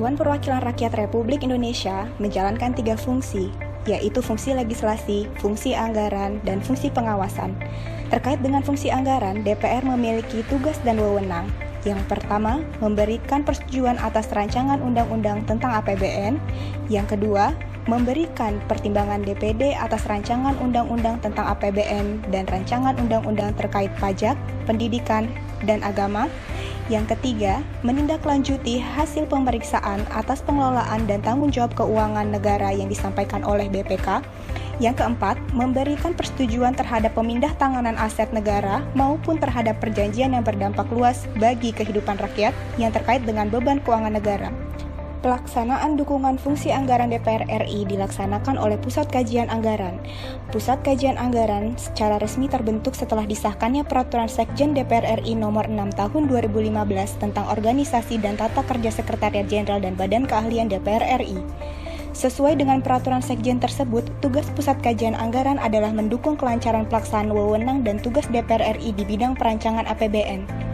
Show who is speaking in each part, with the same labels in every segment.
Speaker 1: Dewan Perwakilan Rakyat Republik Indonesia menjalankan 3 fungsi, yaitu fungsi legislasi, fungsi anggaran, dan fungsi pengawasan. Terkait dengan fungsi anggaran, DPR memiliki tugas dan wewenang. Yang pertama, memberikan persetujuan atas rancangan undang-undang tentang APBN. Yang kedua, memberikan pertimbangan DPD atas rancangan undang-undang tentang APBN dan rancangan undang-undang terkait pajak, pendidikan, dan agama. Yang ketiga, menindaklanjuti hasil pemeriksaan atas pengelolaan dan tanggung jawab keuangan negara yang disampaikan oleh BPK. Yang keempat, memberikan persetujuan terhadap pemindah tanganan aset negara maupun terhadap perjanjian yang berdampak luas bagi kehidupan rakyat yang terkait dengan beban keuangan negara. Pelaksanaan dukungan fungsi anggaran DPR RI dilaksanakan oleh Pusat Kajian Anggaran. Pusat Kajian Anggaran secara resmi terbentuk setelah disahkannya Peraturan Sekjen DPR RI Nomor 6 Tahun 2015 tentang Organisasi dan Tata Kerja Sekretariat Jenderal dan Badan Keahlian DPR RI. Sesuai dengan peraturan Sekjen tersebut, tugas Pusat Kajian Anggaran adalah mendukung kelancaran pelaksanaan wewenang dan tugas DPR RI di bidang perancangan APBN.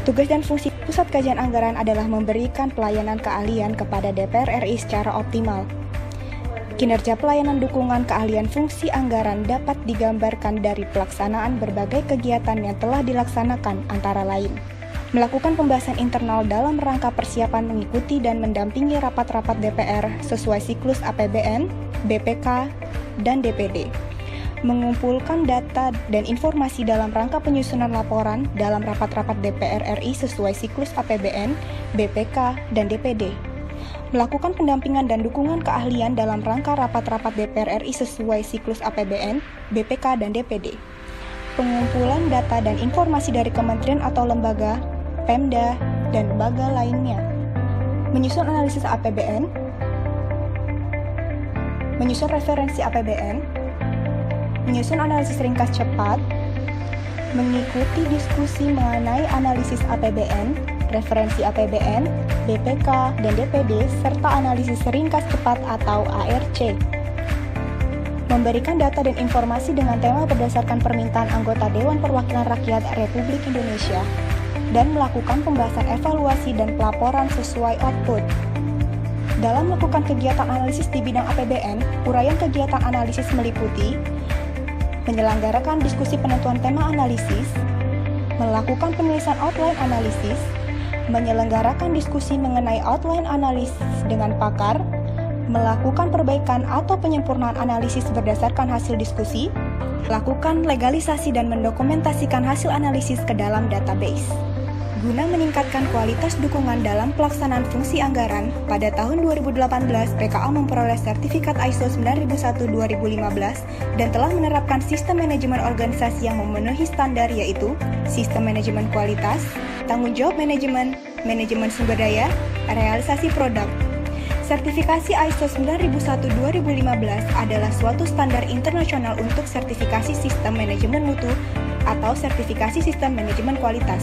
Speaker 1: Tugas dan fungsi Pusat Kajian Anggaran adalah memberikan pelayanan keahlian kepada DPR RI secara optimal. Kinerja pelayanan dukungan keahlian fungsi anggaran dapat digambarkan dari pelaksanaan berbagai kegiatan yang telah dilaksanakan, antara lain melakukan pembahasan internal dalam rangka persiapan mengikuti dan mendampingi rapat-rapat DPR sesuai siklus APBN, BPK, dan DPD. Mengumpulkan data dan informasi dalam rangka penyusunan laporan dalam rapat-rapat DPR RI sesuai siklus APBN, BPK, dan DPD. Melakukan pendampingan dan dukungan keahlian dalam rangka rapat-rapat DPR RI sesuai siklus APBN, BPK, dan DPD. Pengumpulan data dan informasi dari kementerian atau lembaga, Pemda, dan lembaga lainnya. Menyusun analisis APBN, menyusun referensi APBN, menyusun analisis ringkas cepat, mengikuti diskusi mengenai analisis APBN, referensi APBN, BPK, dan DPD, serta analisis ringkas cepat atau ARC. Memberikan data dan informasi dengan tema berdasarkan permintaan anggota Dewan Perwakilan Rakyat Republik Indonesia, dan melakukan pembahasan evaluasi dan pelaporan sesuai output. Dalam melakukan kegiatan analisis di bidang APBN, uraian kegiatan analisis meliputi menyelenggarakan diskusi penentuan tema analisis, melakukan penulisan outline analisis, menyelenggarakan diskusi mengenai outline analisis dengan pakar, melakukan perbaikan atau penyempurnaan analisis berdasarkan hasil diskusi, melakukan legalisasi dan mendokumentasikan hasil analisis ke dalam database. Guna meningkatkan kualitas dukungan dalam pelaksanaan fungsi anggaran, pada tahun 2018 PKA memperoleh sertifikat ISO 9001-2015 dan telah menerapkan sistem manajemen organisasi yang memenuhi standar, yaitu sistem manajemen kualitas, tanggung jawab manajemen, manajemen sumber daya, realisasi produk. Sertifikasi ISO 9001-2015 adalah suatu standar internasional untuk sertifikasi sistem manajemen mutu atau sertifikasi sistem manajemen kualitas.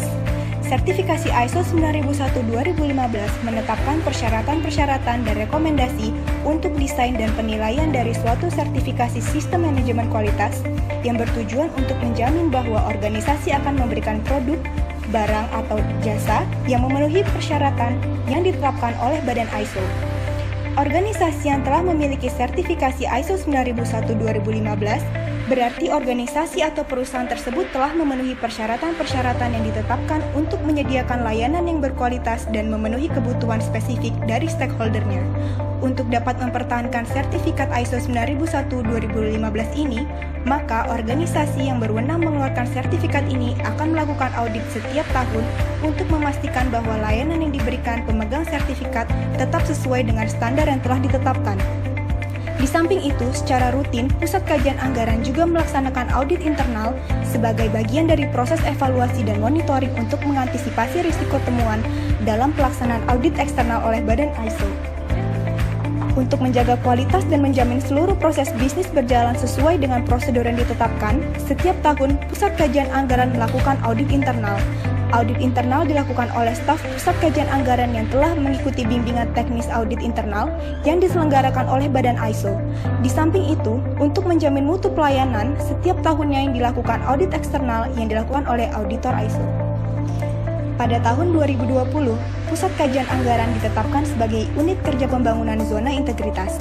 Speaker 1: Sertifikasi ISO 9001-2015 menetapkan persyaratan-persyaratan dan rekomendasi untuk desain dan penilaian dari suatu sertifikasi sistem manajemen kualitas yang bertujuan untuk menjamin bahwa organisasi akan memberikan produk, barang, atau jasa yang memenuhi persyaratan yang ditetapkan oleh Badan ISO. Organisasi yang telah memiliki sertifikasi ISO 9001-2015 berarti organisasi atau perusahaan tersebut telah memenuhi persyaratan-persyaratan yang ditetapkan untuk menyediakan layanan yang berkualitas dan memenuhi kebutuhan spesifik dari stakeholdernya. Untuk dapat mempertahankan sertifikat ISO 9001-2015 ini, maka organisasi yang berwenang mengeluarkan sertifikat ini akan melakukan audit setiap tahun untuk memastikan bahwa layanan yang diberikan pemegang sertifikat tetap sesuai dengan standar yang telah ditetapkan. Di samping itu, secara rutin, Pusat Kajian Anggaran juga melaksanakan audit internal sebagai bagian dari proses evaluasi dan monitoring untuk mengantisipasi risiko temuan dalam pelaksanaan audit eksternal oleh Badan ISO. Untuk menjaga kualitas dan menjamin seluruh proses bisnis berjalan sesuai dengan prosedur yang ditetapkan, setiap tahun Pusat Kajian Anggaran melakukan audit internal. Audit internal dilakukan oleh staf Pusat Kajian Anggaran yang telah mengikuti bimbingan teknis audit internal yang diselenggarakan oleh Badan ISO. Di samping itu, untuk menjamin mutu pelayanan, setiap tahunnya yang dilakukan audit eksternal yang dilakukan oleh auditor ISO. Pada tahun 2020, Pusat Kajian Anggaran ditetapkan sebagai unit kerja pembangunan zona integritas.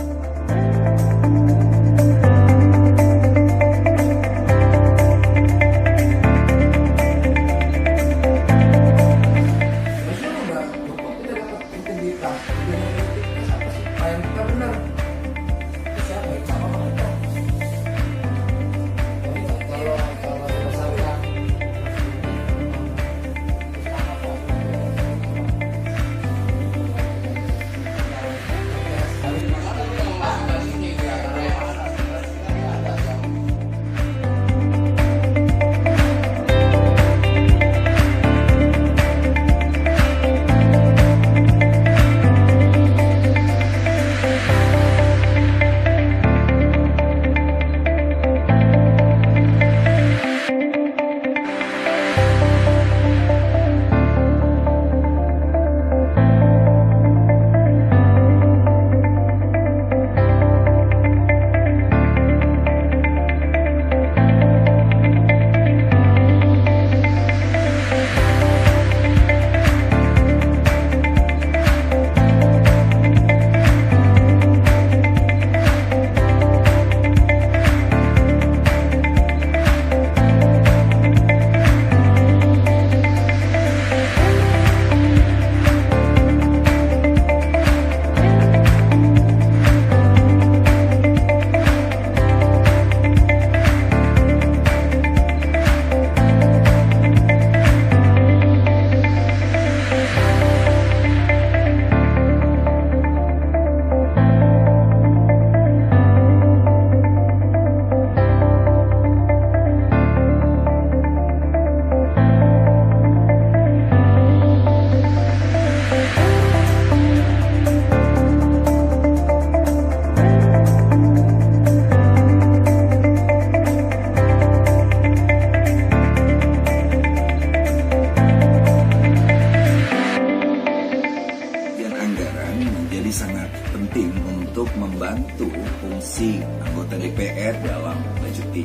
Speaker 2: Sangat penting untuk membantu fungsi anggota DPR dalam budgeting.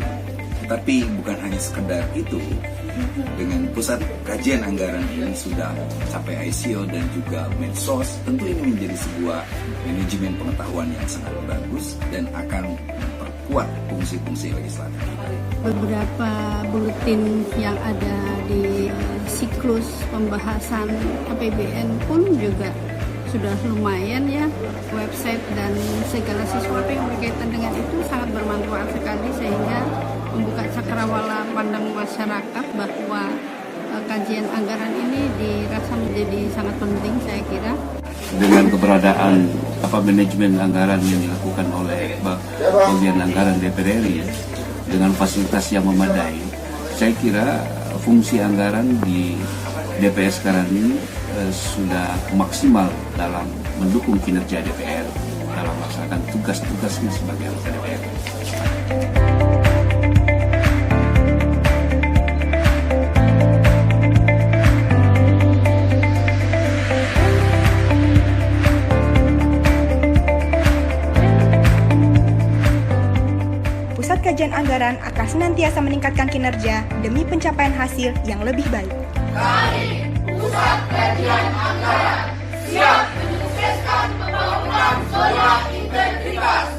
Speaker 2: Tetapi bukan hanya sekedar itu, dengan pusat kajian anggaran ini sudah capai ICO dan juga Medsos, tentu ini menjadi sebuah manajemen pengetahuan yang sangat bagus dan akan memperkuat fungsi-fungsi legislatif.
Speaker 3: Beberapa buletin yang ada di siklus pembahasan APBN pun juga sudah lumayan ya, website dan segala sesuatu yang berkaitan dengan itu sangat bermanfaat sekali, sehingga membuka cakrawala pandang masyarakat bahwa kajian anggaran ini dirasa menjadi sangat penting, saya kira.
Speaker 4: Dengan keberadaan manajemen anggaran yang dilakukan oleh bagian anggaran DPR RI dengan fasilitas yang memadai, saya kira fungsi anggaran di DPR sekarang ini sudah maksimal dalam mendukung kinerja DPR dalam melaksanakan tugas-tugasnya sebagai anggota DPR.
Speaker 1: Pusat Kajian Anggaran akan senantiasa meningkatkan kinerja demi pencapaian hasil yang lebih baik.
Speaker 5: Kami, Pusat Kajian Anggaran, siap menyukseskan pembangunan zona integritas.